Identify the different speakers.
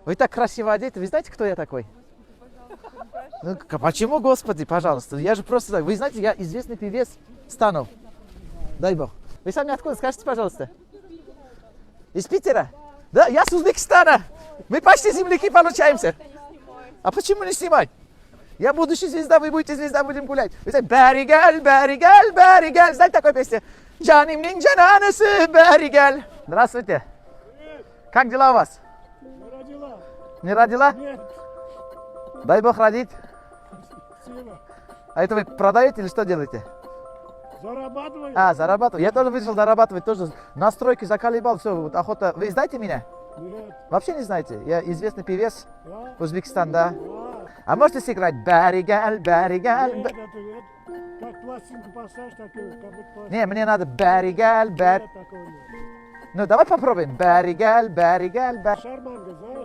Speaker 1: Вы так красиво одеты. Вы знаете, кто я такой? Ну, почему, Господи, пожалуйста? Я же просто так. Вы знаете, я известный певец стану. Дай Бог. Вы сами откуда? Скажите, пожалуйста. Из Питера? Да, я с Узбекистана. Мы почти земляки получаемся. А почему не снимать? Я будущая звезда, вы будете звезда, будем гулять. Вы знаете, Беригель, Беригель, Беригель. Знаете такую песню? Джанимнин джананысы, Беригель. Здравствуйте. Как дела у вас?
Speaker 2: Не родила?
Speaker 1: Не родила?
Speaker 2: Нет.
Speaker 1: Дай Бог родить.
Speaker 2: Спасибо.
Speaker 1: А это вы продаете или что делаете?
Speaker 2: Зарабатываю.
Speaker 1: А, зарабатываю. Я тоже вышел зарабатывать, тоже настройки заколебал, все, вот охота. Вы знаете меня?
Speaker 2: Нет.
Speaker 1: Вообще не знаете? Я известный певец,
Speaker 2: Да?
Speaker 1: Узбекистан, да.
Speaker 2: Да.
Speaker 1: А можете сыграть Беригель, Беригель?
Speaker 2: Нет, это как пластинку поставишь, такую, как будто пластинку.
Speaker 1: Не, мне надо Беригель,
Speaker 2: Нет,
Speaker 1: Бер...
Speaker 2: такого нет.
Speaker 1: Ну, давай попробуем. Беригель, Беригель, Бер...
Speaker 2: Шарманга, знаешь?